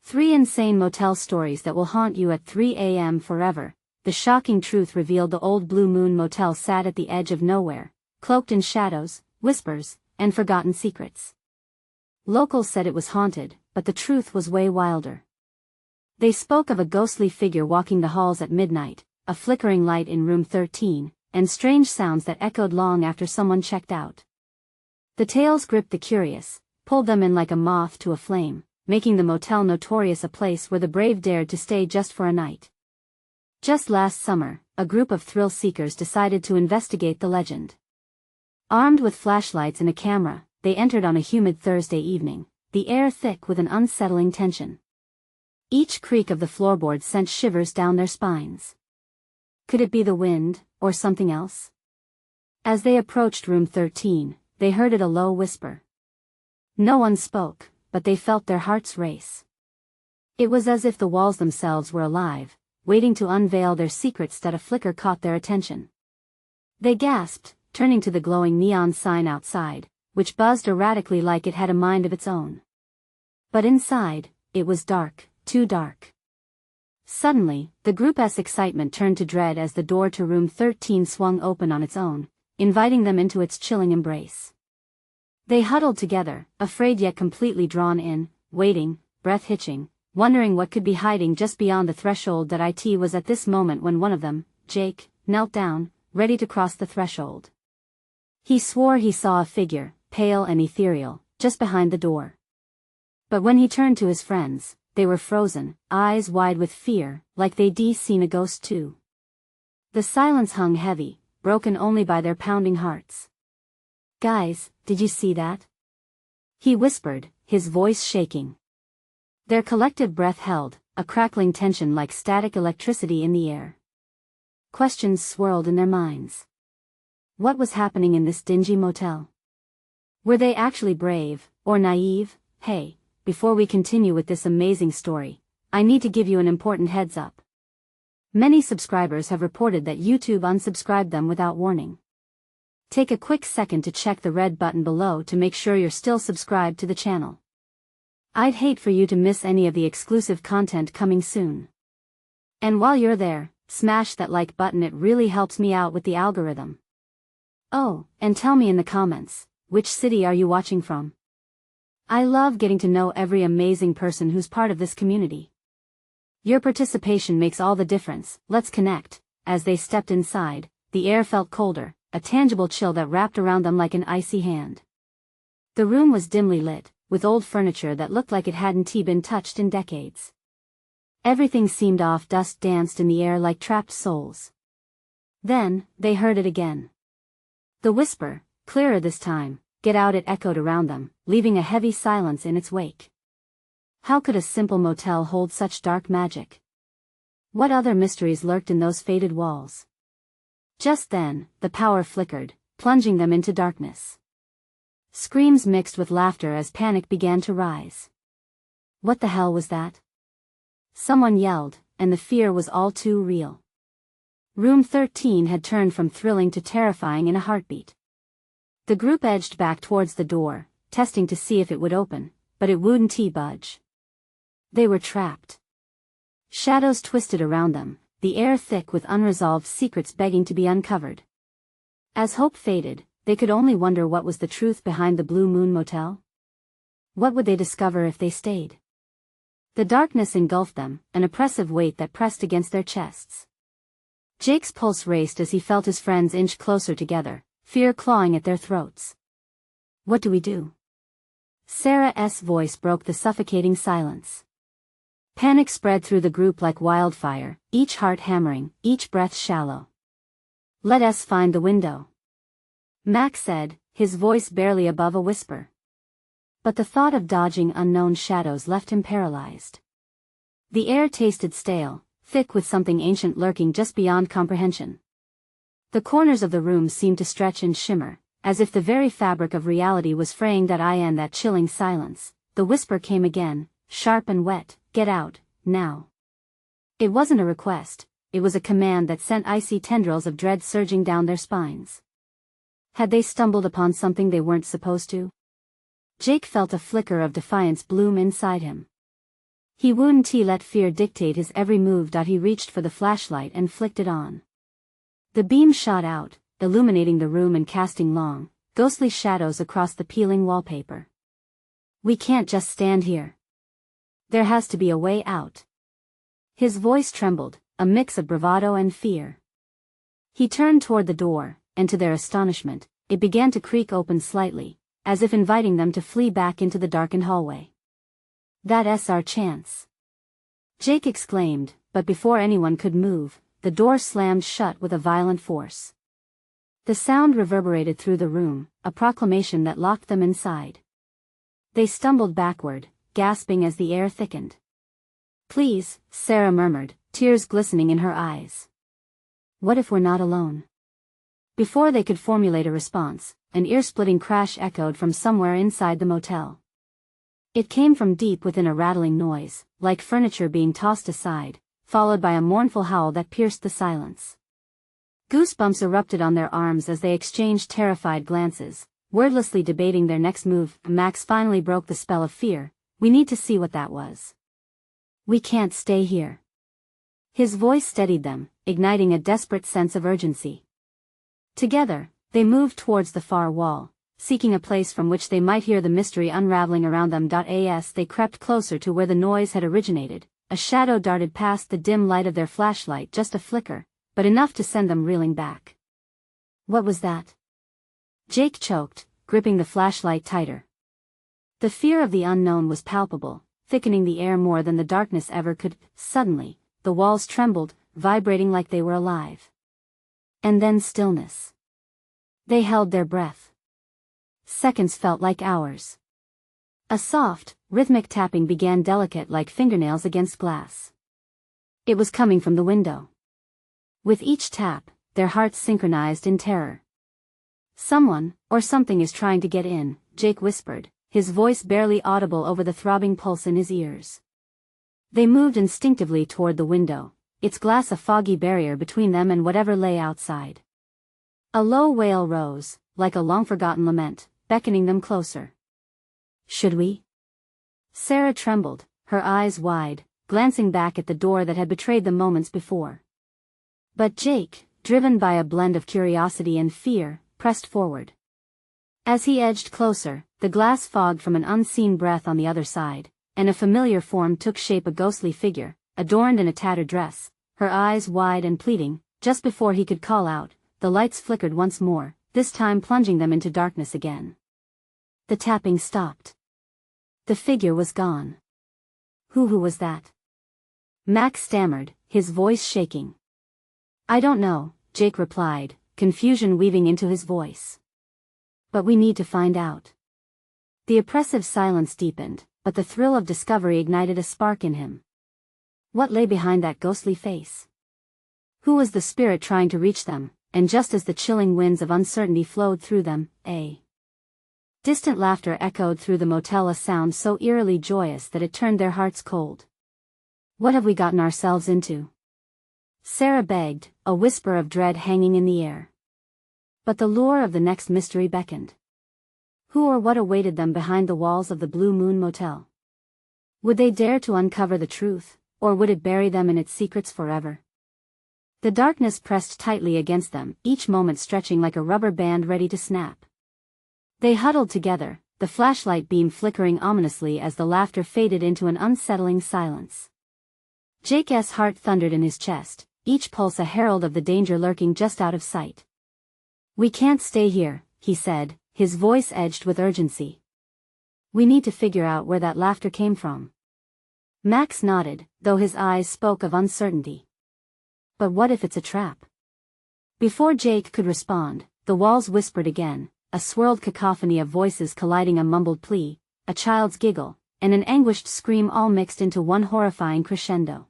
3 insane motel stories that will haunt you at 3 a.m. forever. The shocking truth revealed: the old Blue Moon Motel sat at the edge of nowhere, cloaked in shadows, whispers, and forgotten secrets. Locals said it was haunted, but the truth was way wilder. They spoke of a ghostly figure walking the halls at midnight, a flickering light in room 13, and strange sounds that echoed long after someone checked out. The tales gripped the curious, pulled them in like a moth to a flame, making the motel notorious a place where the brave dared to stay just for a night. Just last summer, a group of thrill-seekers decided to investigate the legend. Armed with flashlights and a camera, they entered on a humid Thursday evening, the air thick with an unsettling tension. Each creak of the floorboards sent shivers down their spines. Could it be the wind, or something else? As they approached room 13, they heard it a low whisper. No one spoke, but they felt their hearts race. It was as if the walls themselves were alive, waiting to unveil their secrets. That a flicker caught their attention. They gasped, turning to the glowing neon sign outside, which buzzed erratically like it had a mind of its own. But inside, it was dark, too dark. Suddenly, the group's excitement turned to dread as the door to room 13 swung open on its own, inviting them into its chilling embrace. They huddled together, afraid yet completely drawn in, waiting, breath hitching, wondering what could be hiding just beyond the threshold. That it was at this moment when one of them, Jake, knelt down, ready to cross the threshold. He swore he saw a figure, pale and ethereal, just behind the door. But when he turned to his friends, they were frozen, eyes wide with fear, like they'd seen a ghost too. The silence hung heavy, broken only by their pounding hearts. "Guys, did you see that?" he whispered, his voice shaking. Their collective breath held, a crackling tension like static electricity in the air. Questions swirled in their minds. What was happening in this dingy motel? Were they actually brave, or naive? Hey, before we continue with this amazing story, I need to give you an important heads up. Many subscribers have reported that YouTube unsubscribed them without warning. Take a quick second to check the red button below to make sure you're still subscribed to the channel. I'd hate for you to miss any of the exclusive content coming soon. And while you're there, smash that like button, it really helps me out with the algorithm. Oh, and tell me in the comments, which city are you watching from? I love getting to know every amazing person who's part of this community. Your participation makes all the difference. Let's connect. As they stepped inside, the air felt colder, a tangible chill that wrapped around them like an icy hand. The room was dimly lit, with old furniture that looked like it hadn't been touched in decades. Everything seemed off, dust danced in the air like trapped souls. Then, they heard it again. The whisper, clearer this time, "Get out!" It echoed around them, leaving a heavy silence in its wake. How could a simple motel hold such dark magic? What other mysteries lurked in those faded walls? Just then, the power flickered, plunging them into darkness. Screams mixed with laughter as panic began to rise. What the hell was that? Someone yelled, and the fear was all too real. Room 13 had turned from thrilling to terrifying in a heartbeat. The group edged back towards the door, testing to see if it would open, but it wouldn't budge. They were trapped. Shadows twisted around them, the air thick with unresolved secrets begging to be uncovered. As hope faded, they could only wonder what was the truth behind the Blue Moon Motel. What would they discover if they stayed? The darkness engulfed them, an oppressive weight that pressed against their chests. Jake's pulse raced as he felt his friends inch closer together, fear clawing at their throats. "What do we do?" Sarah's voice broke the suffocating silence. Panic spread through the group like wildfire, each heart hammering, each breath shallow. "Let us find the window," Max said, his voice barely above a whisper. But the thought of dodging unknown shadows left him paralyzed. The air tasted stale, thick with something ancient lurking just beyond comprehension. The corners of the room seemed to stretch and shimmer, as if the very fabric of reality was fraying. That chilling silence, the whisper came again, sharp and wet, "Get out, now." It wasn't a request, it was a command that sent icy tendrils of dread surging down their spines. Had they stumbled upon something they weren't supposed to? Jake felt a flicker of defiance bloom inside him. He wouldn't let fear dictate his every move. He reached for the flashlight and flicked it on. The beam shot out, illuminating the room and casting long, ghostly shadows across the peeling wallpaper. We can't just stand here. There has to be a way out. His voice trembled, a mix of bravado and fear. He turned toward the door, and to their astonishment, it began to creak open slightly, as if inviting them to flee back into the darkened hallway. That's our chance, Jake exclaimed, but before anyone could move, the door slammed shut with a violent force. The sound reverberated through the room, a proclamation that locked them inside. They stumbled backward, gasping as the air thickened. Please, Sarah murmured, tears glistening in her eyes. What if we're not alone? Before they could formulate a response, an ear-splitting crash echoed from somewhere inside the motel. It came from deep within, a rattling noise, like furniture being tossed aside, followed by a mournful howl that pierced the silence. Goosebumps erupted on their arms as they exchanged terrified glances, wordlessly debating their next move. Max finally broke the spell of fear. We need to see what that was. We can't stay here. His voice steadied them, igniting a desperate sense of urgency. Together, they moved towards the far wall, seeking a place from which they might hear the mystery unraveling around them. As they crept closer to where the noise had originated, a shadow darted past the dim light of their flashlight, just a flicker, but enough to send them reeling back. What was that? Jake choked, gripping the flashlight tighter. The fear of the unknown was palpable, thickening the air more than the darkness ever could. Suddenly, the walls trembled, vibrating like they were alive. And then stillness. They held their breath. Seconds felt like hours. A soft, rhythmic tapping began, delicate like fingernails against glass. It was coming from the window. With each tap, their hearts synchronized in terror. Someone, or something, is trying to get in, Jake whispered, his voice barely audible over the throbbing pulse in his ears. They moved instinctively toward the window, its glass a foggy barrier between them and whatever lay outside. A low wail rose, like a long-forgotten lament, beckoning them closer. Should we? Sarah trembled, her eyes wide, glancing back at the door that had betrayed them moments before. But Jake, driven by a blend of curiosity and fear, pressed forward. As he edged closer, the glass fogged from an unseen breath on the other side, and a familiar form took shape, a ghostly figure, adorned in a tattered dress, her eyes wide and pleading. Just before he could call out, the lights flickered once more, this time plunging them into darkness again. The tapping stopped. The figure was gone. Who was that? Max stammered, his voice shaking. I don't know, Jake replied, confusion weaving into his voice. But we need to find out. The oppressive silence deepened, but the thrill of discovery ignited a spark in him. What lay behind that ghostly face? Who was the spirit trying to reach them? And just as the chilling winds of uncertainty flowed through them, a distant laughter echoed through the motel, a sound so eerily joyous that it turned their hearts cold. What have we gotten ourselves into? Sarah begged, a whisper of dread hanging in the air. But the lure of the next mystery beckoned. Who or what awaited them behind the walls of the Blue Moon Motel? Would they dare to uncover the truth, or would it bury them in its secrets forever? The darkness pressed tightly against them, each moment stretching like a rubber band ready to snap. They huddled together, the flashlight beam flickering ominously as the laughter faded into an unsettling silence. Jake's heart thundered in his chest, each pulse a herald of the danger lurking just out of sight. We can't stay here, he said, his voice edged with urgency. We need to figure out where that laughter came from. Max nodded, though his eyes spoke of uncertainty. But what if it's a trap? Before Jake could respond, the walls whispered again, a swirled cacophony of voices colliding, a mumbled plea, a child's giggle, and an anguished scream, all mixed into one horrifying crescendo.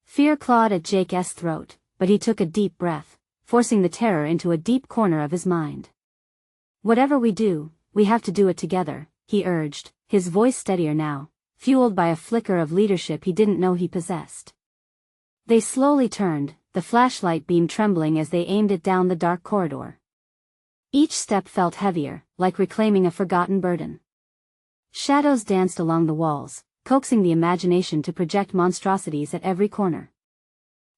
Fear clawed at Jake's throat, but he took a deep breath, forcing the terror into a deep corner of his mind. Whatever we do, we have to do it together, he urged, his voice steadier now, fueled by a flicker of leadership he didn't know he possessed. They slowly turned, the flashlight beam trembling as they aimed it down the dark corridor. Each step felt heavier, like reclaiming a forgotten burden. Shadows danced along the walls, coaxing the imagination to project monstrosities at every corner.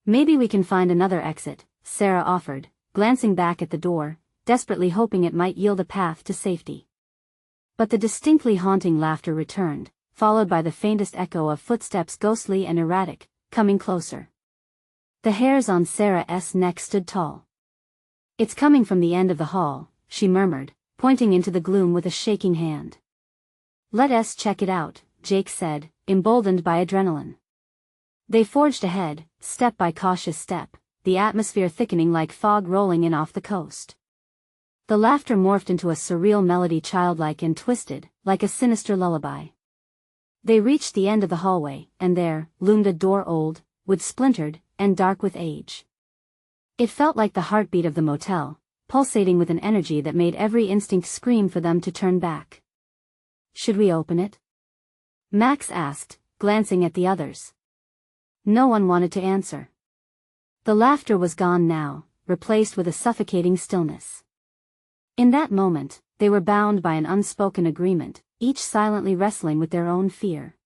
Maybe we can find another exit, Sarah offered, glancing back at the door, desperately hoping it might yield a path to safety. But the distinctly haunting laughter returned, followed by the faintest echo of footsteps, ghostly and erratic, coming closer. The hairs on Sarah's neck stood tall. "It's coming from the end of the hall," she murmured, pointing into the gloom with a shaking hand. "Let us check it out," Jake said, emboldened by adrenaline. They forged ahead, step by cautious step, the atmosphere thickening like fog rolling in off the coast. The laughter morphed into a surreal melody, childlike and twisted, like a sinister lullaby. They reached the end of the hallway, and there loomed a door, old, wood splintered, and dark with age. It felt like the heartbeat of the motel, pulsating with an energy that made every instinct scream for them to turn back. "Should we open it?" Max asked, glancing at the others. No one wanted to answer. The laughter was gone now, replaced with a suffocating stillness. In that moment, they were bound by an unspoken agreement, each silently wrestling with their own fear.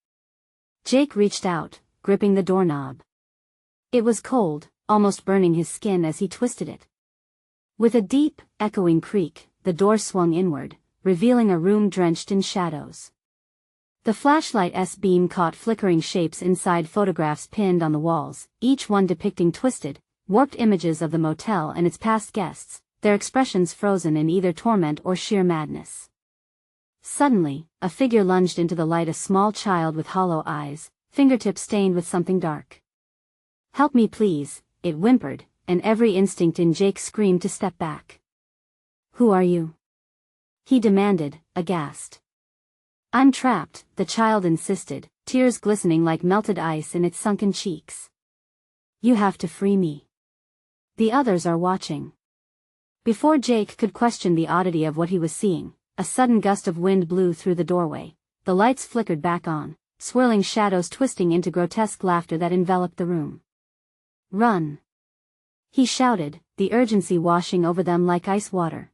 Jake reached out, gripping the doorknob. It was cold, almost burning his skin as he twisted it. With a deep, echoing creak, the door swung inward, revealing a room drenched in shadows. The flashlight's beam caught flickering shapes inside, photographs pinned on the walls, each one depicting twisted, warped images of the motel and its past guests, their expressions frozen in either torment or sheer madness. Suddenly, a figure lunged into the light, a small child with hollow eyes, fingertips stained with something dark. "Help me please," it whimpered, and every instinct in Jake screamed to step back. "Who are you?" he demanded, aghast. "I'm trapped," the child insisted, tears glistening like melted ice in its sunken cheeks. "You have to free me. The others are watching." Before Jake could question the oddity of what he was seeing, a sudden gust of wind blew through the doorway. The lights flickered back on, swirling shadows twisting into grotesque laughter that enveloped the room. "Run!" he shouted, the urgency washing over them like ice water.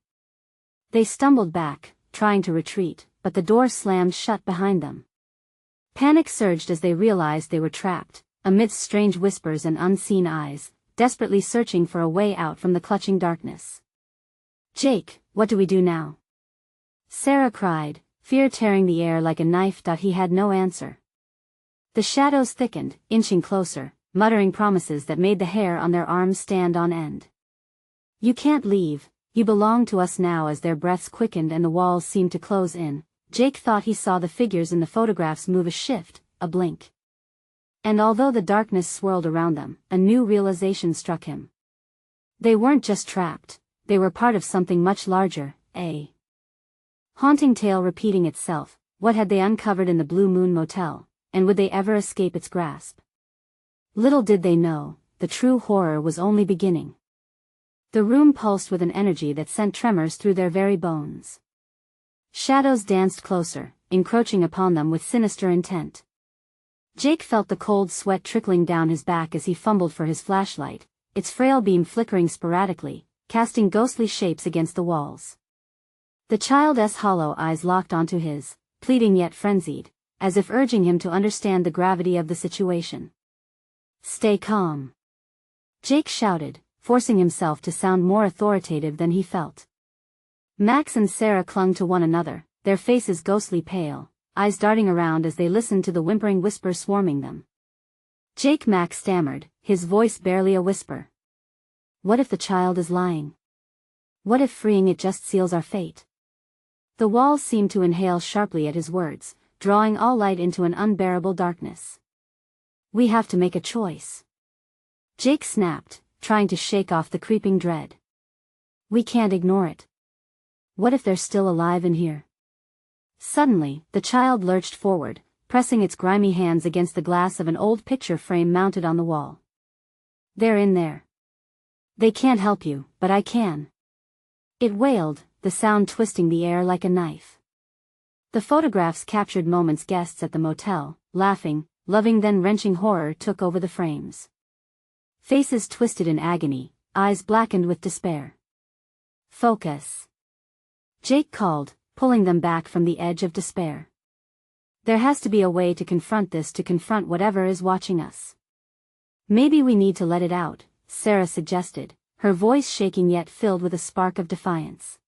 They stumbled back, trying to retreat, but the door slammed shut behind them. Panic surged as they realized they were trapped, amidst strange whispers and unseen eyes, desperately searching for a way out from the clutching darkness. "Jake, what do we do now?" Sarah cried, fear tearing the air like a knife. He had no answer. The shadows thickened, inching closer, muttering promises that made the hair on their arms stand on end. "You can't leave, you belong to us now." As their breaths quickened and the walls seemed to close in, Jake thought he saw the figures in the photographs move, a shift, a blink. And although the darkness swirled around them, a new realization struck him. They weren't just trapped, they were part of something much larger, a haunting tale repeating itself. What had they uncovered in the Blue Moon Motel, and would they ever escape its grasp? Little did they know, the true horror was only beginning. The room pulsed with an energy that sent tremors through their very bones. Shadows danced closer, encroaching upon them with sinister intent. Jake felt the cold sweat trickling down his back as he fumbled for his flashlight, its frail beam flickering sporadically, casting ghostly shapes against the walls. The child's hollow eyes locked onto his, pleading yet frenzied, as if urging him to understand the gravity of the situation. "Stay calm," Jake shouted, forcing himself to sound more authoritative than he felt. Max and Sarah clung to one another, their faces ghostly pale, eyes darting around as they listened to the whimpering whisper swarming them. "Jake," Max stammered, his voice barely a whisper. "What if the child is lying? What if freeing it just seals our fate?" The walls seemed to inhale sharply at his words, drawing all light into an unbearable darkness. "We have to make a choice," Jake snapped, trying to shake off the creeping dread. "We can't ignore it. What if they're still alive in here?" Suddenly, the child lurched forward, pressing its grimy hands against the glass of an old picture frame mounted on the wall. "They're in there. They can't help you, but I can," it wailed, the sound twisting the air like a knife. The photographs captured moments guests at the motel, laughing, loving, then wrenching horror took over the frames. Faces twisted in agony, eyes blackened with despair. "Focus," Jake called, pulling them back from the edge of despair. There has to be a way to confront this, to confront whatever is watching us. Maybe we need to let it out, Sarah suggested, her voice shaking yet filled with a spark of defiance.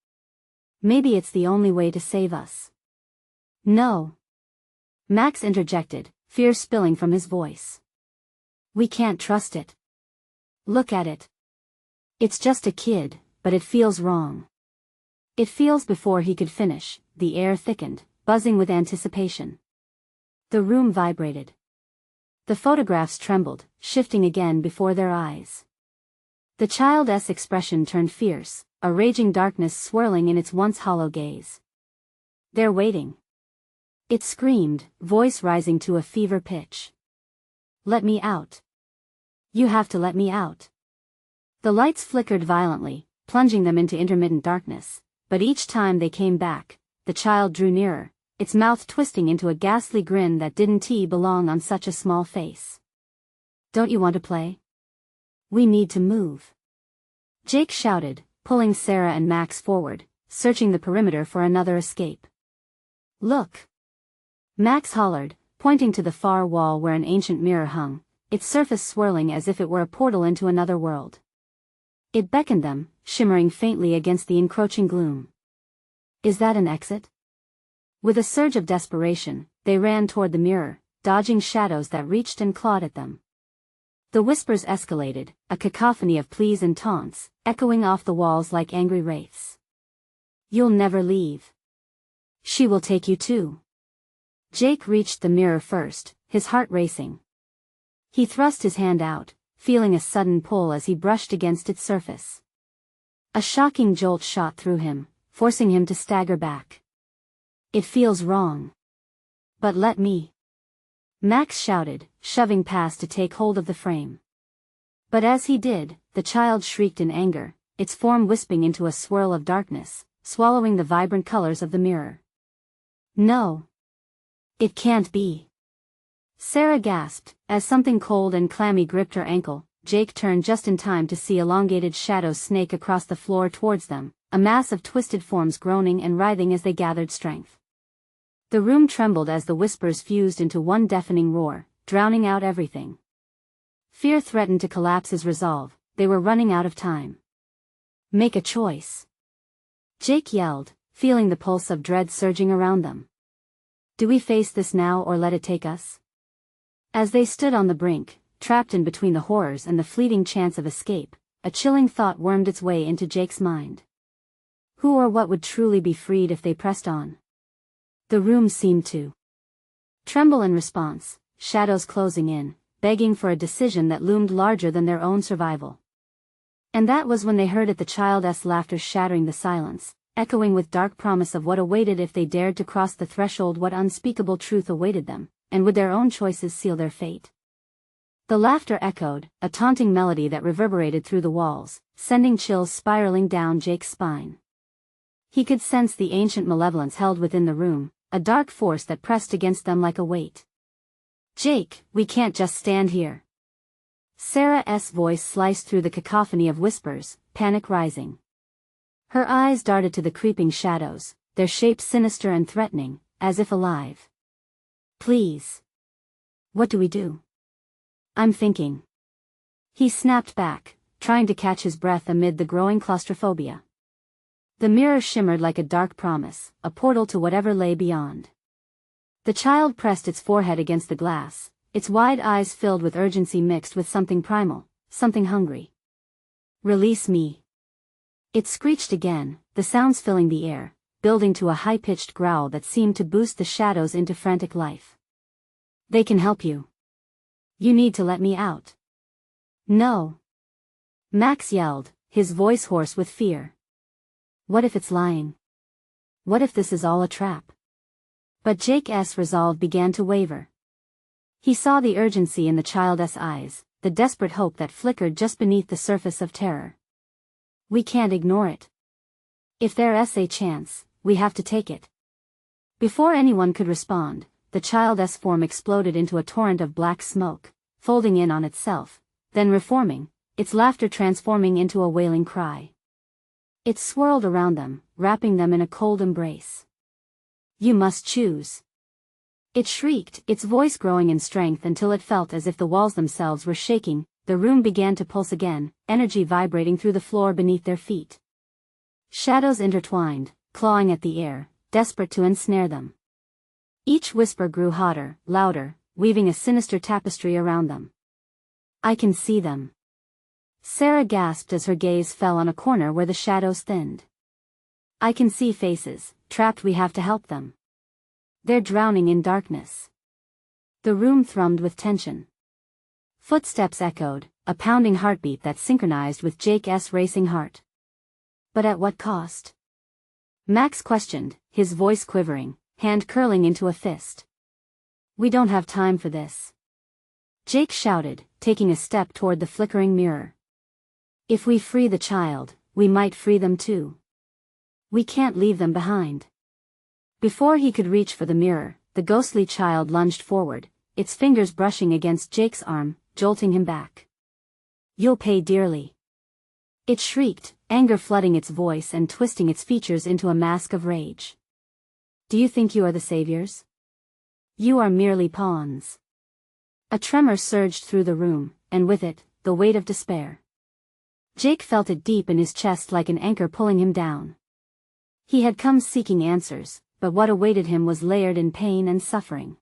Maybe it's the only way to save us. No. Max interjected, fear spilling from his voice. We can't trust it. Look at it. It's just a kid, but it feels wrong. It feels. Before he could finish, the air thickened, buzzing with anticipation. The room vibrated. The photographs trembled, shifting again before their eyes. The child's expression turned fierce, a raging darkness swirling in its once hollow gaze. They're waiting. It screamed, voice rising to a fever pitch. Let me out. You have to let me out. The lights flickered violently, plunging them into intermittent darkness, but each time they came back, the child drew nearer, its mouth twisting into a ghastly grin that didn't belong on such a small face. Don't you want to play? We need to move. Jake shouted, pulling Sarah and Max forward, searching the perimeter for another escape. Look! Max hollered, pointing to the far wall where an ancient mirror hung, its surface swirling as if it were a portal into another world. It beckoned them, shimmering faintly against the encroaching gloom. Is that an exit? With a surge of desperation, they ran toward the mirror, dodging shadows that reached and clawed at them. The whispers escalated, a cacophony of pleas and taunts, echoing off the walls like angry wraiths. You'll never leave. She will take you too. Jake reached the mirror first, his heart racing. He thrust his hand out, feeling a sudden pull as he brushed against its surface. A shocking jolt shot through him, forcing him to stagger back. It feels wrong. But let me. Max shouted, shoving past to take hold of the frame. But as he did, the child shrieked in anger, its form wisping into a swirl of darkness, swallowing the vibrant colors of the mirror. No. It can't be. Sarah gasped, as something cold and clammy gripped her ankle. Jake turned just in time to see elongated shadows snake across the floor towards them, a mass of twisted forms groaning and writhing as they gathered strength. The room trembled as the whispers fused into one deafening roar, drowning out everything. Fear threatened to collapse his resolve. They were running out of time. Make a choice. Jake yelled, feeling the pulse of dread surging around them. Do we face this now or let it take us? As they stood on the brink, trapped in between the horrors and the fleeting chance of escape, a chilling thought wormed its way into Jake's mind. Who or what would truly be freed if they pressed on? The room seemed to tremble in response, shadows closing in, begging for a decision that loomed larger than their own survival. And that was when they heard it, the child's laughter shattering the silence, echoing with dark promise of what awaited if they dared to cross the threshold, what unspeakable truth awaited them, and would their own choices seal their fate. The laughter echoed, a taunting melody that reverberated through the walls, sending chills spiraling down Jake's spine. He could sense the ancient malevolence held within the room, a dark force that pressed against them like a weight. Jake, we can't just stand here. Sarah's voice sliced through the cacophony of whispers, panic rising. Her eyes darted to the creeping shadows, their shapes sinister and threatening, as if alive. Please. What do we do? I'm thinking. He snapped back, trying to catch his breath amid the growing claustrophobia. The mirror shimmered like a dark promise, a portal to whatever lay beyond. The child pressed its forehead against the glass, its wide eyes filled with urgency mixed with something primal, something hungry. Release me. It screeched again, the sounds filling the air, building to a high-pitched growl that seemed to boost the shadows into frantic life. They can help you. You need to let me out. No. Max yelled, his voice hoarse with fear. What if it's lying? What if this is all a trap? But Jake's resolve began to waver. He saw the urgency in the child's eyes, the desperate hope that flickered just beneath the surface of terror. We can't ignore it. If there's a chance, we have to take it. Before anyone could respond, the child's form exploded into a torrent of black smoke, folding in on itself, then reforming, its laughter transforming into a wailing cry. It swirled around them, wrapping them in a cold embrace. You must choose. It shrieked, its voice growing in strength until it felt as if the walls themselves were shaking. The room began to pulse again, energy vibrating through the floor beneath their feet. Shadows intertwined, clawing at the air, desperate to ensnare them. Each whisper grew hotter, louder, weaving a sinister tapestry around them. "I can see them." Sarah gasped as her gaze fell on a corner where the shadows thinned. "I can see faces, trapped. We have to help them. They're drowning in darkness." The room thrummed with tension. Footsteps echoed, a pounding heartbeat that synchronized with Jake's racing heart. But at what cost? Max questioned, his voice quivering, hand curling into a fist. "We don't have time for this," Jake shouted, taking a step toward the flickering mirror. "If we free the child, we might free them too. We can't leave them behind." Before he could reach for the mirror, the ghostly child lunged forward, its fingers brushing against Jake's arm, jolting him back. "You'll pay dearly," it shrieked, anger flooding its voice and twisting its features into a mask of rage. "Do you think you are the saviors? You are merely pawns." A tremor surged through the room, and with it, the weight of despair. Jake felt it deep in his chest like an anchor pulling him down. He had come seeking answers, but what awaited him was layered in pain and suffering.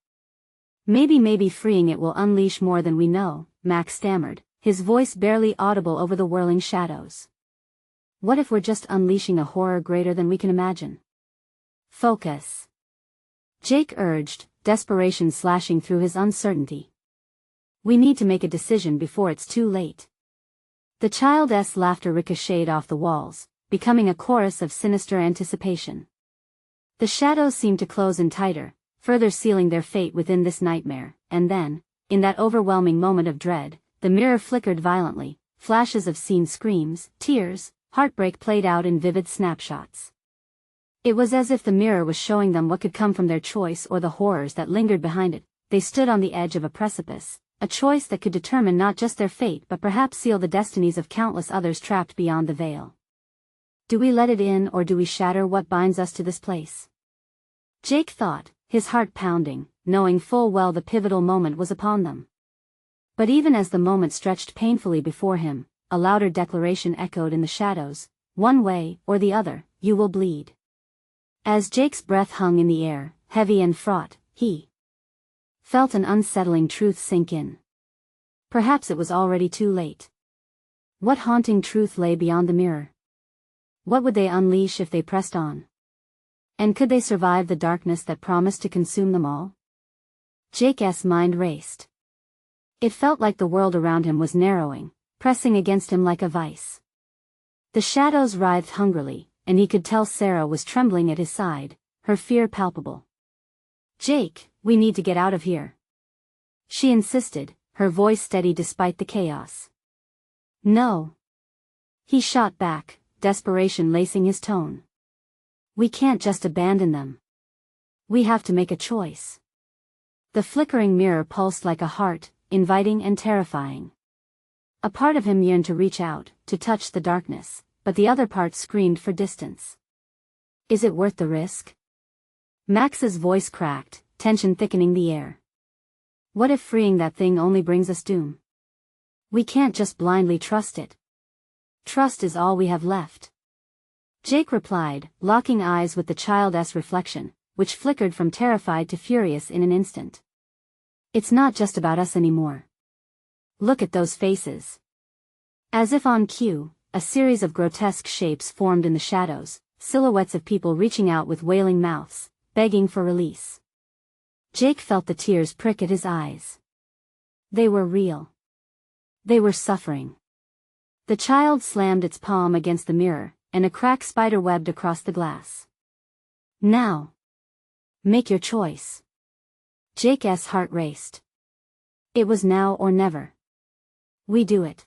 Maybe freeing it will unleash more than we know," Max stammered, his voice barely audible over the whirling shadows. "What if we're just unleashing a horror greater than we can imagine?" "Focus," Jake urged, desperation slashing through his uncertainty. "We need to make a decision before it's too late." The child's laughter ricocheted off the walls, becoming a chorus of sinister anticipation. The shadows seemed to close in tighter, further sealing their fate within this nightmare, and then, in that overwhelming moment of dread, the mirror flickered violently, flashes of seen screams, tears, heartbreak played out in vivid snapshots. It was as if the mirror was showing them what could come from their choice or the horrors that lingered behind it. They stood on the edge of a precipice, a choice that could determine not just their fate but perhaps seal the destinies of countless others trapped beyond the veil. Do we let it in or do we shatter what binds us to this place? Jake thought, his heart pounding, knowing full well the pivotal moment was upon them. But even as the moment stretched painfully before him, a louder declaration echoed in the shadows, "One way or the other, you will bleed." As Jake's breath hung in the air, heavy and fraught, he felt an unsettling truth sink in. Perhaps it was already too late. What haunting truth lay beyond the mirror? What would they unleash if they pressed on? And could they survive the darkness that promised to consume them all? Jake's mind raced. It felt like the world around him was narrowing, pressing against him like a vice. The shadows writhed hungrily, and he could tell Sarah was trembling at his side, her fear palpable. "Jake, we need to get out of here," she insisted, her voice steady despite the chaos. "No," he shot back, desperation lacing his tone. "We can't just abandon them. We have to make a choice." The flickering mirror pulsed like a heart, inviting and terrifying. A part of him yearned to reach out, to touch the darkness, but the other part screamed for distance. "Is it worth the risk?" Max's voice cracked, tension thickening the air. "What if freeing that thing only brings us doom? We can't just blindly trust it. Trust is all we have left." Jake replied, locking eyes with the child's reflection, which flickered from terrified to furious in an instant. "It's not just about us anymore. Look at those faces." As if on cue, a series of grotesque shapes formed in the shadows, silhouettes of people reaching out with wailing mouths, begging for release. Jake felt the tears prick at his eyes. They were real. They were suffering. The child slammed its palm against the mirror, and a crack spiderwebbed across the glass. "Now. Make your choice." Jake's heart raced. It was now or never. We do it.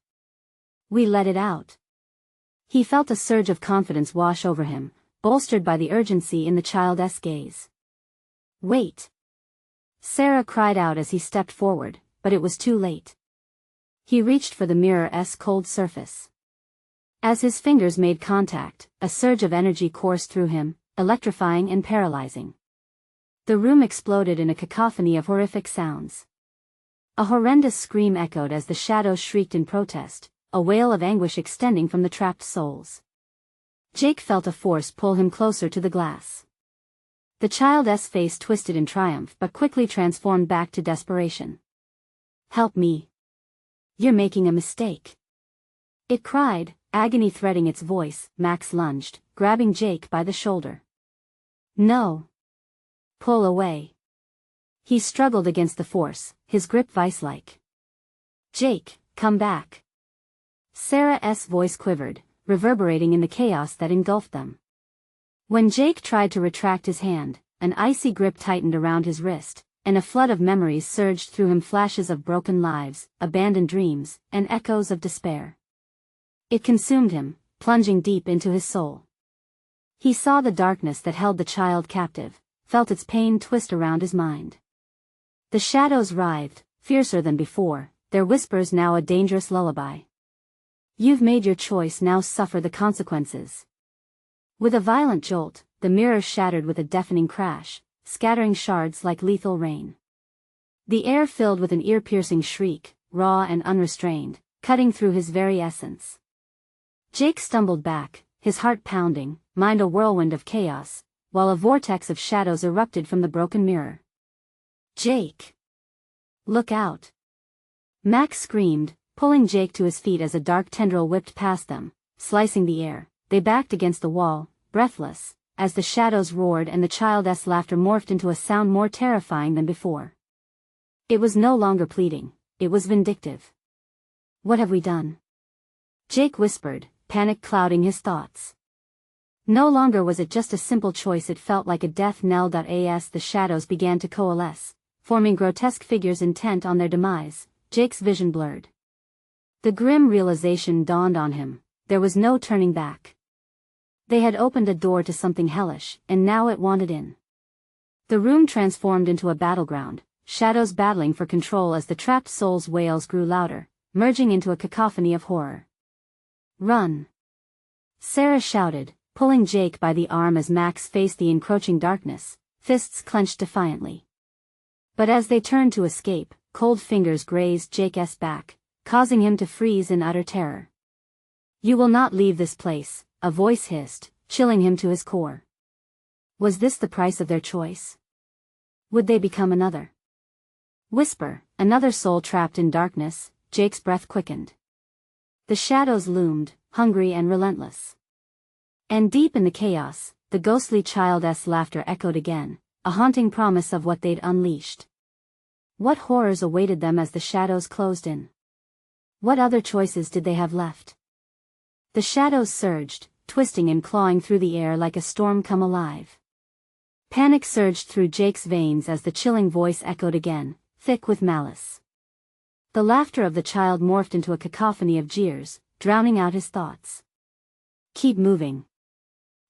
We let it out. He felt a surge of confidence wash over him, bolstered by the urgency in the child's gaze. "Wait!" Sarah cried out as he stepped forward, but it was too late. He reached for the mirror's cold surface. As his fingers made contact, a surge of energy coursed through him, electrifying and paralyzing. The room exploded in a cacophony of horrific sounds. A horrendous scream echoed as the shadows shrieked in protest, a wail of anguish extending from the trapped souls. Jake felt a force pull him closer to the glass. The child's face twisted in triumph but quickly transformed back to desperation. "Help me. You're making a mistake," it cried, agony threading its voice. Max lunged, grabbing Jake by the shoulder. "No. Pull away." He struggled against the force, his grip vice-like. "Jake, come back." Sarah's voice quivered, reverberating in the chaos that engulfed them. When Jake tried to retract his hand, an icy grip tightened around his wrist, and a flood of memories surged through him, flashes of broken lives, abandoned dreams, and echoes of despair. It consumed him, plunging deep into his soul. He saw the darkness that held the child captive, felt its pain twist around his mind. The shadows writhed, fiercer than before, their whispers now a dangerous lullaby. "You've made your choice, now suffer the consequences." With a violent jolt, the mirror shattered with a deafening crash, scattering shards like lethal rain. The air filled with an ear-piercing shriek, raw and unrestrained, cutting through his very essence. Jake stumbled back, his heart pounding, mind a whirlwind of chaos, while a vortex of shadows erupted from the broken mirror. "Jake! Look out!" Max screamed, pulling Jake to his feet as a dark tendril whipped past them, slicing the air. They backed against the wall, breathless, as the shadows roared and the child's laughter morphed into a sound more terrifying than before. It was no longer pleading, it was vindictive. "What have we done?" Jake whispered, panic clouding his thoughts. No longer was it just a simple choice, it felt like a death knell. As the shadows began to coalesce, forming grotesque figures intent on their demise, Jake's vision blurred. The grim realization dawned on him, there was no turning back. They had opened a door to something hellish, and now it wanted in. The room transformed into a battleground, shadows battling for control as the trapped souls' wails grew louder, merging into a cacophony of horror. "Run!" Sarah shouted, pulling Jake by the arm as Max faced the encroaching darkness, fists clenched defiantly. But as they turned to escape, cold fingers grazed Jake's back, causing him to freeze in utter terror. "You will not leave this place," a voice hissed, chilling him to his core. Was this the price of their choice? Would they become another whisper, another soul trapped in darkness? Jake's breath quickened. The shadows loomed, hungry and relentless. And deep in the chaos, the ghostly child's laughter echoed again, a haunting promise of what they'd unleashed. What horrors awaited them as the shadows closed in? What other choices did they have left? The shadows surged, twisting and clawing through the air like a storm come alive. Panic surged through Jake's veins as the chilling voice echoed again, thick with malice. The laughter of the child morphed into a cacophony of jeers, drowning out his thoughts. "Keep moving,"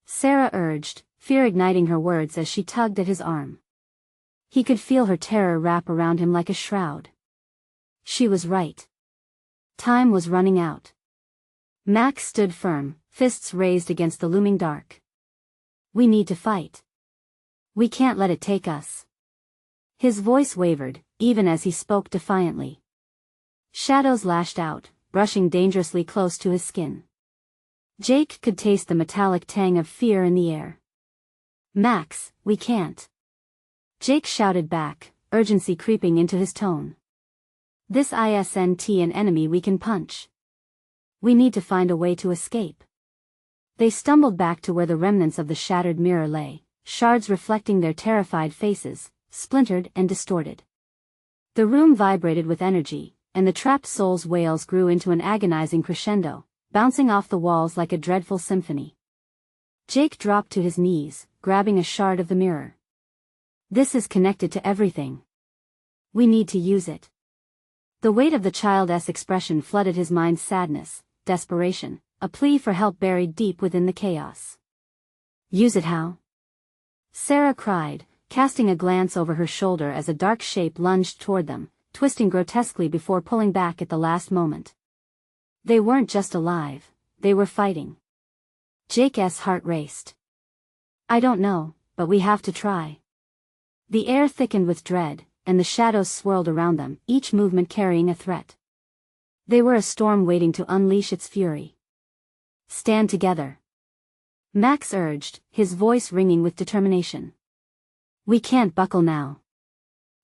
Sarah urged, fear igniting her words as she tugged at his arm. He could feel her terror wrap around him like a shroud. She was right. Time was running out. Max stood firm, fists raised against the looming dark. "We need to fight. We can't let it take us." His voice wavered, even as he spoke defiantly. Shadows lashed out, brushing dangerously close to his skin. Jake could taste the metallic tang of fear in the air. "Max, we can't." Jake shouted back, urgency creeping into his tone. "This isn't an enemy we can punch. We need to find a way to escape." They stumbled back to where the remnants of the shattered mirror lay, shards reflecting their terrified faces, splintered and distorted. The room vibrated with energy, and the trapped souls' wails grew into an agonizing crescendo, bouncing off the walls like a dreadful symphony. Jake dropped to his knees, grabbing a shard of the mirror. "This is connected to everything. We need to use it." The weight of the child's expression flooded his mind's sadness, desperation, a plea for help buried deep within the chaos. "Use it how?" Sarah cried, casting a glance over her shoulder as a dark shape lunged toward them, twisting grotesquely before pulling back at the last moment. They weren't just alive, they were fighting. Jake's heart raced. "I don't know, but we have to try." The air thickened with dread, and the shadows swirled around them, each movement carrying a threat. They were a storm waiting to unleash its fury. "Stand together," Max urged, his voice ringing with determination. "We can't buckle now."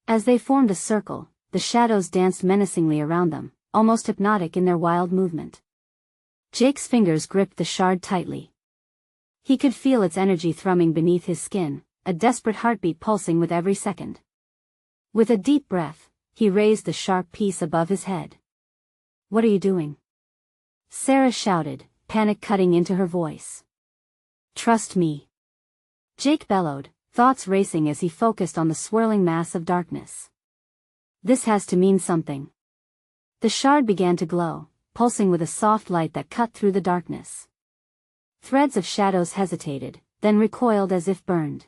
As they formed a circle, the shadows danced menacingly around them, almost hypnotic in their wild movement. Jake's fingers gripped the shard tightly. He could feel its energy thrumming beneath his skin, a desperate heartbeat pulsing with every second. With a deep breath, he raised the sharp piece above his head. "What are you doing?" Sarah shouted, panic cutting into her voice. "Trust me," Jake bellowed, thoughts racing as he focused on the swirling mass of darkness. "This has to mean something." The shard began to glow, pulsing with a soft light that cut through the darkness. Threads of shadows hesitated, then recoiled as if burned.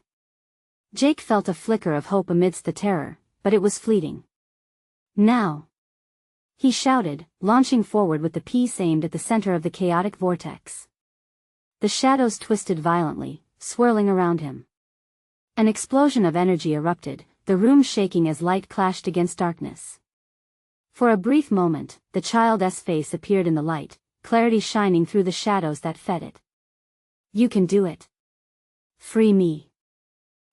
Jake felt a flicker of hope amidst the terror, but it was fleeting. "Now!" he shouted, launching forward with the piece aimed at the center of the chaotic vortex. The shadows twisted violently, swirling around him. An explosion of energy erupted, the room shaking as light clashed against darkness. For a brief moment, the child's face appeared in the light, clarity shining through the shadows that fed it. "You can do it. Free me,"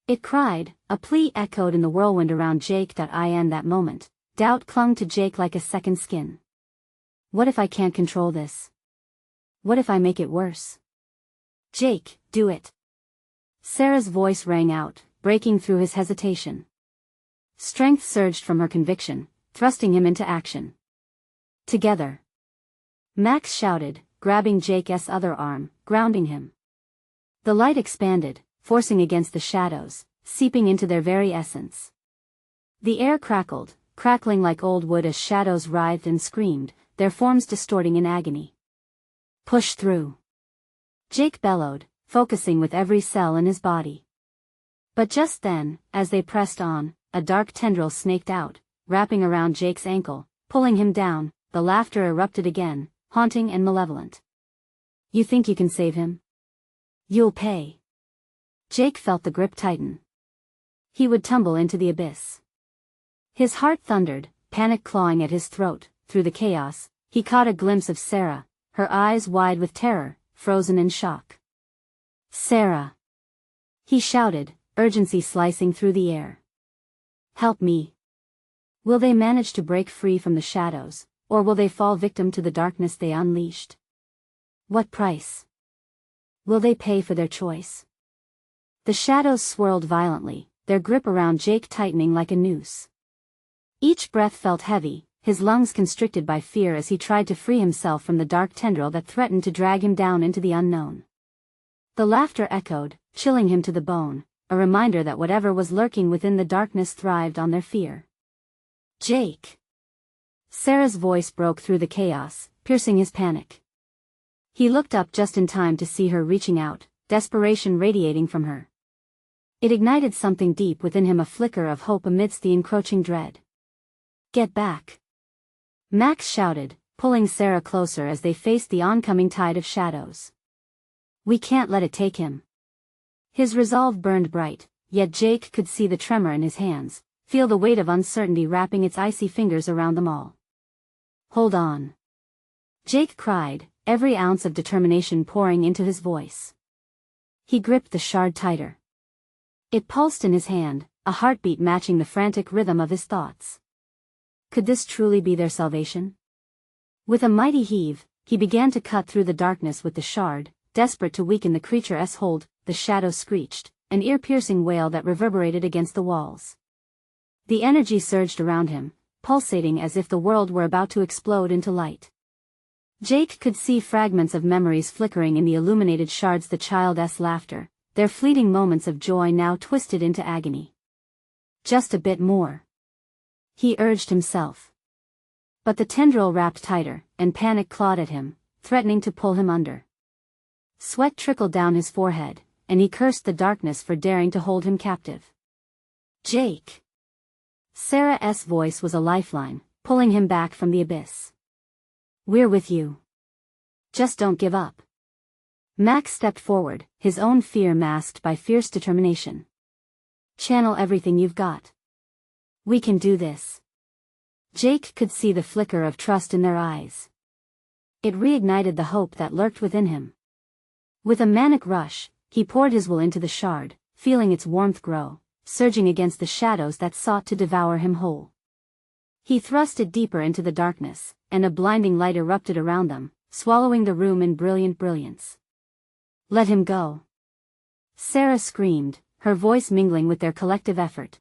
it cried, a plea echoed in the whirlwind around Jake. In that moment, doubt clung to Jake like a second skin. What if I can't control this? What if I make it worse? "Jake, do it." Sarah's voice rang out, breaking through his hesitation. Strength surged from her conviction, thrusting him into action. "Together," Max shouted, grabbing Jake's other arm, grounding him. The light expanded, forcing against the shadows, seeping into their very essence. The air crackled, crackling like old wood as shadows writhed and screamed, their forms distorting in agony. "Push through," Jake bellowed, focusing with every cell in his body. But just then, as they pressed on, a dark tendril snaked out, wrapping around Jake's ankle, pulling him down. The laughter erupted again, haunting and malevolent. "You think you can save him? You'll pay." Jake felt the grip tighten. He would tumble into the abyss. His heart thundered, panic clawing at his throat. Through the chaos, he caught a glimpse of Sarah, her eyes wide with terror, frozen in shock. "Sarah!" he shouted, urgency slicing through the air. "Help me." Will they manage to break free from the shadows, or will they fall victim to the darkness they unleashed? What price will they pay for their choice? The shadows swirled violently, their grip around Jake tightening like a noose. Each breath felt heavy, his lungs constricted by fear as he tried to free himself from the dark tendril that threatened to drag him down into the unknown. The laughter echoed, chilling him to the bone, a reminder that whatever was lurking within the darkness thrived on their fear. "Jake!" Sarah's voice broke through the chaos, piercing his panic. He looked up just in time to see her reaching out, desperation radiating from her. It ignited something deep within him, a flicker of hope amidst the encroaching dread. "Get back!" Max shouted, pulling Sarah closer as they faced the oncoming tide of shadows. "We can't let it take him." His resolve burned bright, yet Jake could see the tremor in his hands, feel the weight of uncertainty wrapping its icy fingers around them all. "Hold on!" Jake cried, every ounce of determination pouring into his voice. He gripped the shard tighter. It pulsed in his hand, a heartbeat matching the frantic rhythm of his thoughts. Could this truly be their salvation? With a mighty heave, he began to cut through the darkness with the shard, desperate to weaken the creature's hold. The shadow screeched, an ear-piercing wail that reverberated against the walls. The energy surged around him, pulsating as if the world were about to explode into light. Jake could see fragments of memories flickering in the illuminated shards, the child's laughter, their fleeting moments of joy now twisted into agony. Just a bit more, he urged himself. But the tendril wrapped tighter, and panic clawed at him, threatening to pull him under. Sweat trickled down his forehead, and he cursed the darkness for daring to hold him captive. "Jake!" Sarah's voice was a lifeline, pulling him back from the abyss. "We're with you. Just don't give up." Max stepped forward, his own fear masked by fierce determination. Channel everything you've got. We can do this. Jake could see the flicker of trust in their eyes. It reignited the hope that lurked within him. With a manic rush, he poured his will into the shard, feeling its warmth grow, surging against the shadows that sought to devour him whole. He thrust it deeper into the darkness, and a blinding light erupted around them, swallowing the room in brilliant brilliance. Let him go. Sarah screamed, her voice mingling with their collective effort.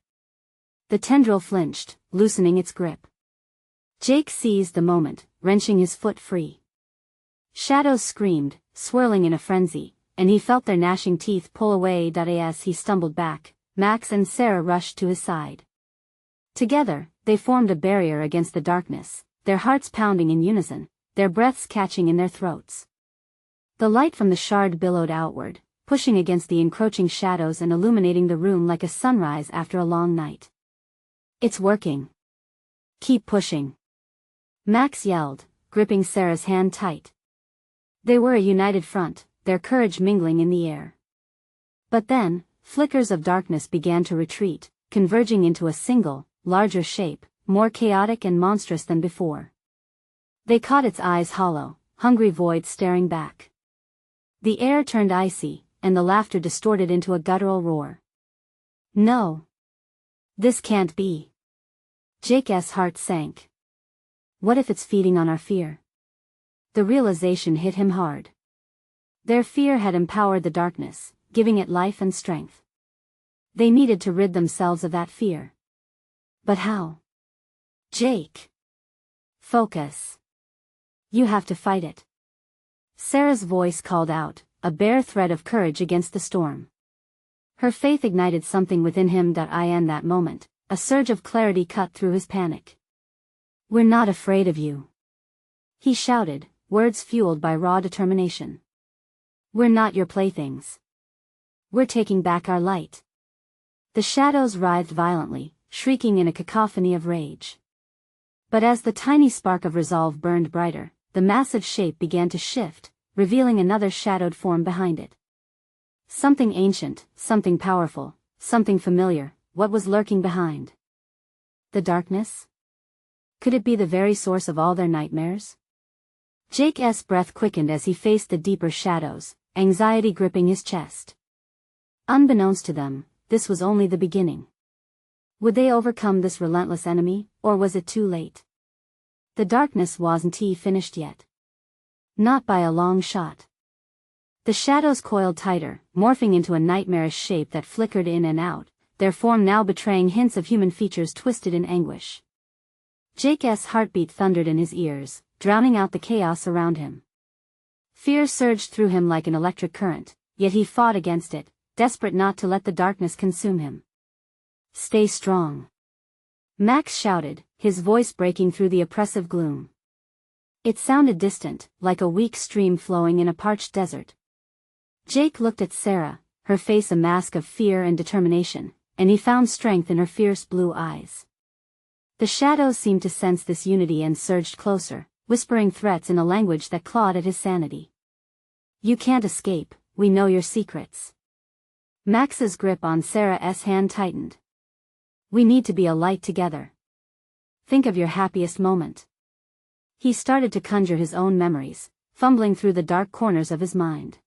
The tendril flinched, loosening its grip. Jake seized the moment, wrenching his foot free. Shadows screamed, swirling in a frenzy, and he felt their gnashing teeth pull away. As he stumbled back, Max and Sarah rushed to his side. Together, they formed a barrier against the darkness, their hearts pounding in unison, their breaths catching in their throats. The light from the shard billowed outward, pushing against the encroaching shadows and illuminating the room like a sunrise after a long night. It's working. Keep pushing. Max yelled, gripping Sarah's hand tight. They were a united front, their courage mingling in the air. But then, flickers of darkness began to retreat, converging into a single, larger shape, more chaotic and monstrous than before. They caught its eyes hollow, hungry voids staring back. The air turned icy, and the laughter distorted into a guttural roar. No. This can't be. Jake's heart sank. What if it's feeding on our fear? The realization hit him hard. Their fear had empowered the darkness, giving it life and strength. They needed to rid themselves of that fear. But how? Jake. Focus. You have to fight it. Sarah's voice called out, a bare thread of courage against the storm. Her faith ignited something within him. In that moment, a surge of clarity cut through his panic. We're not afraid of you. He shouted, words fueled by raw determination. We're not your playthings. We're taking back our light. The shadows writhed violently, shrieking in a cacophony of rage. But as the tiny spark of resolve burned brighter, the massive shape began to shift, revealing another shadowed form behind it. Something ancient, something powerful, something familiar. What was lurking behind? The darkness? Could it be the very source of all their nightmares? Jake's breath quickened as he faced the deeper shadows, anxiety gripping his chest. Unbeknownst to them, this was only the beginning. Would they overcome this relentless enemy, or was it too late? The darkness wasn't finished yet. Not by a long shot. The shadows coiled tighter, morphing into a nightmarish shape that flickered in and out, their form now betraying hints of human features twisted in anguish. Jake's heartbeat thundered in his ears, drowning out the chaos around him. Fear surged through him like an electric current, yet he fought against it, desperate not to let the darkness consume him. Stay strong. Max shouted, his voice breaking through the oppressive gloom. It sounded distant, like a weak stream flowing in a parched desert. Jake looked at Sarah, her face a mask of fear and determination, and he found strength in her fierce blue eyes. The shadows seemed to sense this unity and surged closer, whispering threats in a language that clawed at his sanity. You can't escape, we know your secrets. Max's grip on Sarah's hand tightened. We need to be a light together. Think of your happiest moment. He started to conjure his own memories, fumbling through the dark corners of his mind.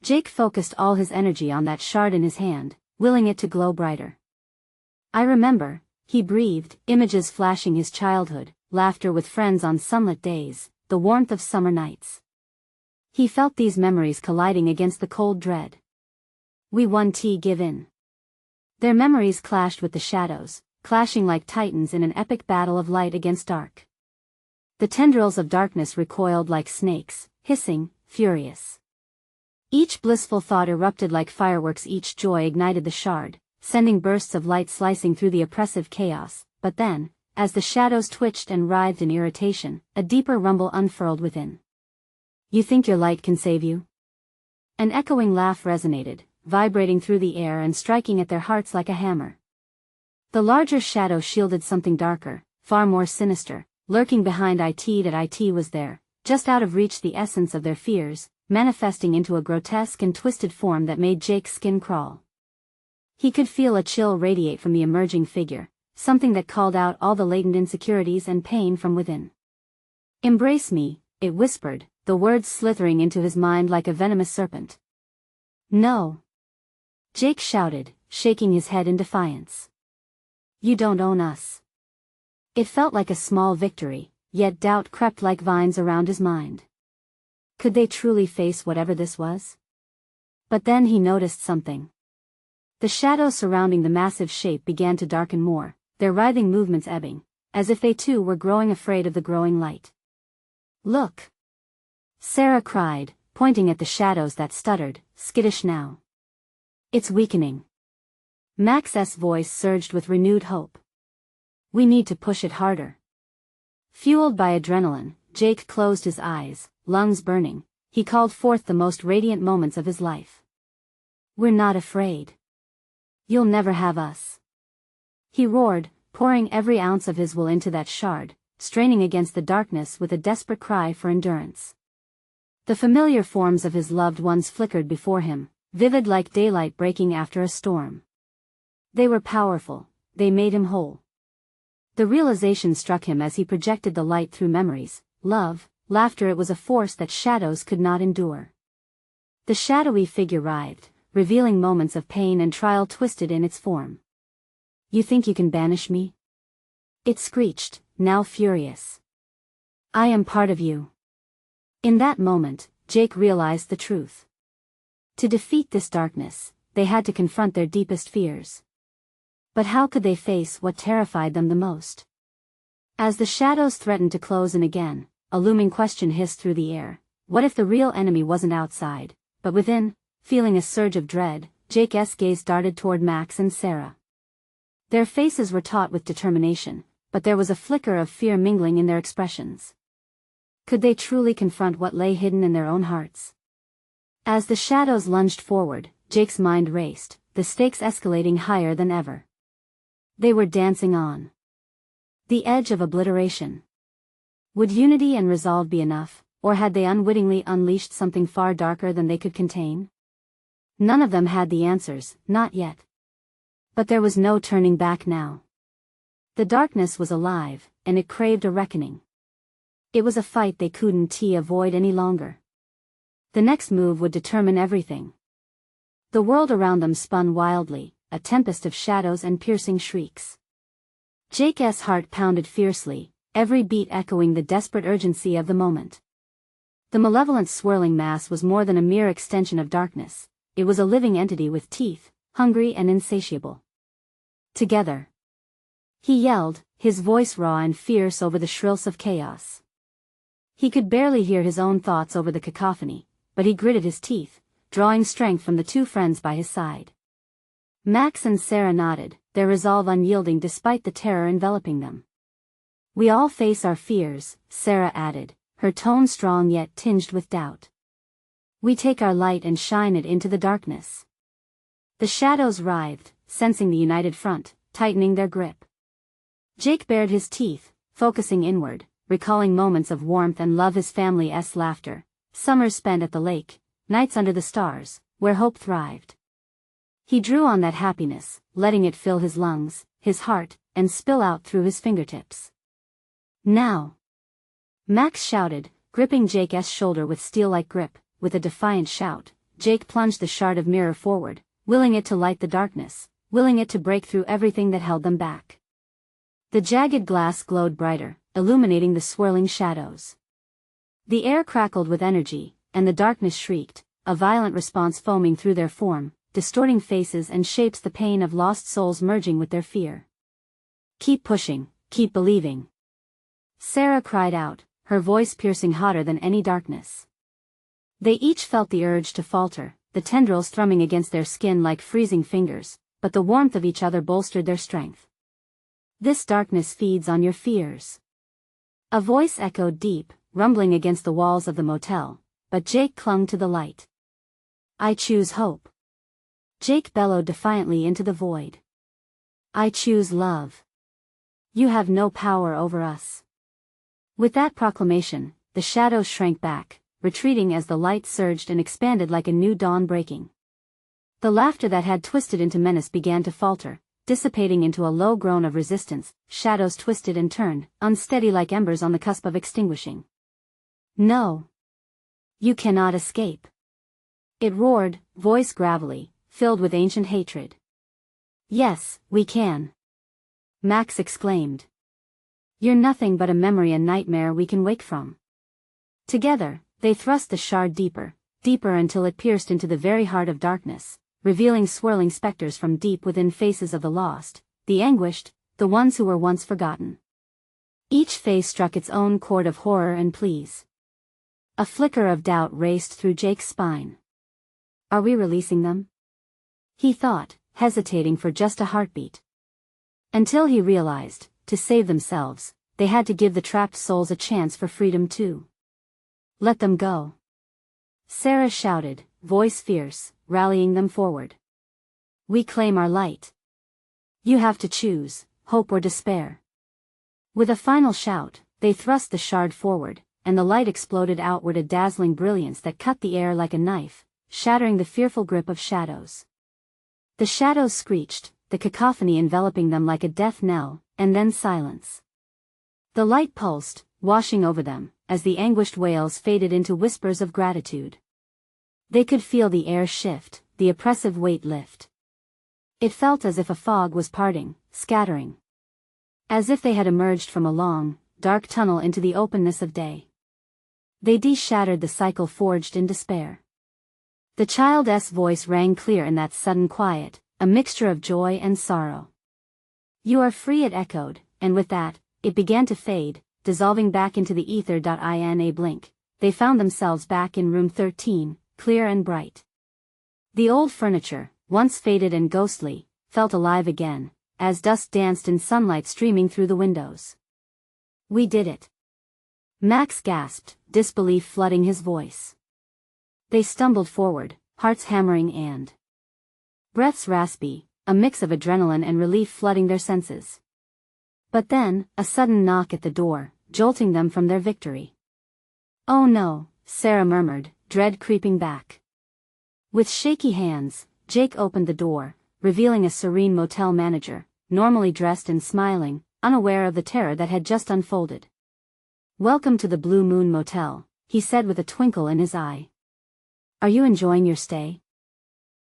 Jake focused all his energy on that shard in his hand, willing it to glow brighter. I remember, he breathed, images flashing his childhood, laughter with friends on sunlit days, the warmth of summer nights. He felt these memories colliding against the cold dread. We won't give in. Their memories clashed with the shadows, clashing like titans in an epic battle of light against dark. The tendrils of darkness recoiled like snakes, hissing, furious. Each blissful thought erupted like fireworks, each joy ignited the shard, sending bursts of light slicing through the oppressive chaos. But then, as the shadows twitched and writhed in irritation, a deeper rumble unfurled within. You think your light can save you? An echoing laugh resonated, vibrating through the air and striking at their hearts like a hammer. The larger shadow shielded something darker, far more sinister, lurking behind it. It was there, just out of reach, the essence of their fears, manifesting into a grotesque and twisted form that made Jake's skin crawl. He could feel a chill radiate from the emerging figure, something that called out all the latent insecurities and pain from within. "Embrace me," it whispered, the words slithering into his mind like a venomous serpent. "No," Jake shouted, shaking his head in defiance. "You don't own us." It felt like a small victory, yet doubt crept like vines around his mind. Could they truly face whatever this was? But then he noticed something. The shadows surrounding the massive shape began to darken more, their writhing movements ebbing, as if they too were growing afraid of the growing light. "Look!" Sarah cried, pointing at the shadows that stuttered, skittish now. "It's weakening." Max's voice surged with renewed hope. "We need to push it harder." Fueled by adrenaline, Jake closed his eyes, lungs burning. He called forth the most radiant moments of his life. "We're not afraid. You'll never have us." He roared, pouring every ounce of his will into that shard, straining against the darkness with a desperate cry for endurance. The familiar forms of his loved ones flickered before him, vivid like daylight breaking after a storm. They were powerful, they made him whole. The realization struck him as he projected the light through memories, love, laughter. It was a force that shadows could not endure. The shadowy figure writhed, revealing moments of pain and trial twisted in its form. "You think you can banish me?" it screeched, now furious. "I am part of you." In that moment, Jake realized the truth. To defeat this darkness, they had to confront their deepest fears. But how could they face what terrified them the most? As the shadows threatened to close in again, a looming question hissed through the air. What if the real enemy wasn't outside, but within? Feeling a surge of dread, Jake's gaze darted toward Max and Sarah. Their faces were taut with determination, but there was a flicker of fear mingling in their expressions. Could they truly confront what lay hidden in their own hearts? As the shadows lunged forward, Jake's mind raced, the stakes escalating higher than ever. They were dancing on the edge of obliteration. Would unity and resolve be enough, or had they unwittingly unleashed something far darker than they could contain? None of them had the answers, not yet. But there was no turning back now. The darkness was alive, and it craved a reckoning. It was a fight they couldn't avoid any longer. The next move would determine everything. The world around them spun wildly, a tempest of shadows and piercing shrieks. Jake's heart pounded fiercely, every beat echoing the desperate urgency of the moment. The malevolent swirling mass was more than a mere extension of darkness. It was a living entity with teeth, hungry and insatiable. "Together!" he yelled, his voice raw and fierce over the shrills of chaos. He could barely hear his own thoughts over the cacophony, but he gritted his teeth, drawing strength from the two friends by his side. Max and Sarah nodded, their resolve unyielding despite the terror enveloping them. "We all face our fears," Sarah added, her tone strong yet tinged with doubt. "We take our light and shine it into the darkness." The shadows writhed, sensing the united front, tightening their grip. Jake bared his teeth, focusing inward, recalling moments of warmth and love, his family's laughter, summers spent at the lake, nights under the stars, where hope thrived. He drew on that happiness, letting it fill his lungs, his heart, and spill out through his fingertips. "Now!" Max shouted, gripping Jake's shoulder with steel-like grip. With a defiant shout, Jake plunged the shard of mirror forward, willing it to light the darkness, willing it to break through everything that held them back. The jagged glass glowed brighter, illuminating the swirling shadows. The air crackled with energy, and the darkness shrieked, a violent response foaming through their form, distorting faces and shapes, the pain of lost souls merging with their fear. "Keep pushing, keep believing," Sarah cried out, her voice piercing hotter than any darkness. They each felt the urge to falter, the tendrils thrumming against their skin like freezing fingers, but the warmth of each other bolstered their strength. "This darkness feeds on your fears." A voice echoed deep, rumbling against the walls of the motel, but Jake clung to the light. "I choose hope." Jake bellowed defiantly into the void. "I choose love. You have no power over us." With that proclamation, the shadows shrank back, retreating as the light surged and expanded like a new dawn breaking. The laughter that had twisted into menace began to falter, dissipating into a low groan of resistance. Shadows twisted and turned, unsteady like embers on the cusp of extinguishing. "No. You cannot escape," it roared, voice gravelly, filled with ancient hatred. "Yes, we can," Max exclaimed. "You're nothing but a memory, a nightmare we can wake from." Together, they thrust the shard deeper, deeper until it pierced into the very heart of darkness, revealing swirling specters from deep within, faces of the lost, the anguished, the ones who were once forgotten. Each face struck its own chord of horror and pleas. A flicker of doubt raced through Jake's spine. "Are we releasing them?" he thought, hesitating for just a heartbeat. Until he realized, to save themselves, they had to give the trapped souls a chance for freedom too. "Let them go," Sarah shouted, voice fierce, rallying them forward. "We claim our light. You have to choose, hope or despair." With a final shout, they thrust the shard forward, and the light exploded outward, a dazzling brilliance that cut the air like a knife, shattering the fearful grip of shadows. The shadows screeched, the cacophony enveloping them like a death knell, and then silence. The light pulsed, washing over them, as the anguished wails faded into whispers of gratitude. They could feel the air shift, the oppressive weight lift. It felt as if a fog was parting, scattering. As if they had emerged from a long, dark tunnel into the openness of day. They de-shattered the cycle forged in despair. The child's voice rang clear in that sudden quiet, a mixture of joy and sorrow. "You are free," it echoed, and with that, it began to fade, dissolving back into the ether. In a blink, they found themselves back in room 13, clear and bright. The old furniture, once faded and ghostly, felt alive again, as dust danced in sunlight streaming through the windows. "We did it," Max gasped, disbelief flooding his voice. They stumbled forward, hearts hammering and breaths raspy, a mix of adrenaline and relief flooding their senses. But then, a sudden knock at the door, jolting them from their victory. "Oh no," Sarah murmured, dread creeping back. With shaky hands, Jake opened the door, revealing a serene motel manager, normally dressed and smiling, unaware of the terror that had just unfolded. "Welcome to the Blue Moon Motel," he said with a twinkle in his eye. "Are you enjoying your stay?"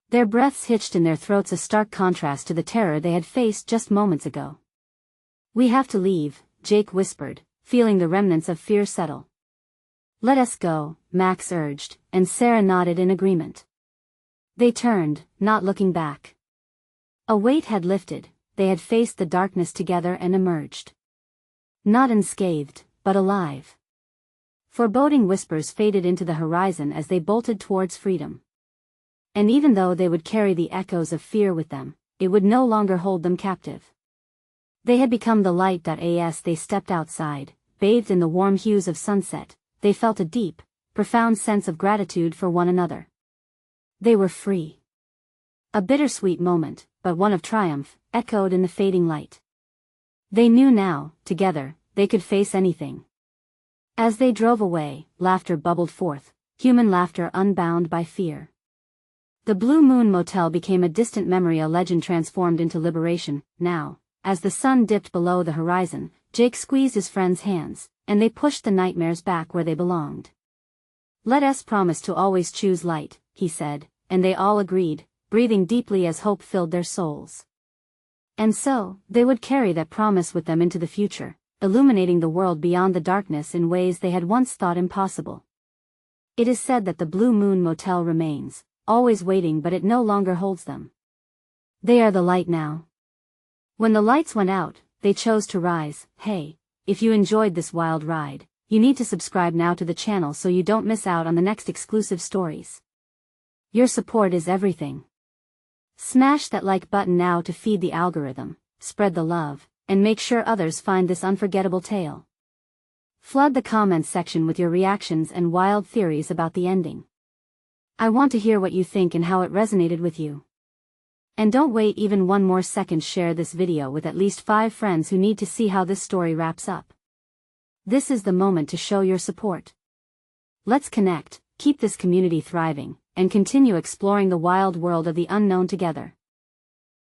Their breaths hitched in their throats, a stark contrast to the terror they had faced just moments ago. "We have to leave," Jake whispered, feeling the remnants of fear settle. "Let us go," Max urged, and Sarah nodded in agreement. They turned, not looking back. A weight had lifted, they had faced the darkness together and emerged. Not unscathed, but alive. Foreboding whispers faded into the horizon as they bolted towards freedom. And even though they would carry the echoes of fear with them, it would no longer hold them captive. They had become the light. As they stepped outside, bathed in the warm hues of sunset, they felt a deep, profound sense of gratitude for one another. They were free. A bittersweet moment, but one of triumph, echoed in the fading light. They knew now, together, they could face anything. As they drove away, laughter bubbled forth, human laughter unbound by fear. The Blue Moon Motel became a distant memory, a legend transformed into liberation. Now, as the sun dipped below the horizon, Jake squeezed his friend's hands, and they pushed the nightmares back where they belonged. "Let us promise to always choose light," he said, and they all agreed, breathing deeply as hope filled their souls. And so, they would carry that promise with them into the future, illuminating the world beyond the darkness in ways they had once thought impossible. It is said that the Blue Moon Motel remains, always waiting, but it no longer holds them. They are the light now. When the lights went out, they chose to rise. Hey, if you enjoyed this wild ride, you need to subscribe now to the channel so you don't miss out on the next exclusive stories. Your support is everything. Smash that like button now to feed the algorithm, spread the love, and make sure others find this unforgettable tale. Flood the comments section with your reactions and wild theories about the ending. I want to hear what you think and how it resonated with you. And don't wait even one more second, share this video with at least 5 friends who need to see how this story wraps up. This is the moment to show your support. Let's connect, keep this community thriving, and continue exploring the wild world of the unknown together.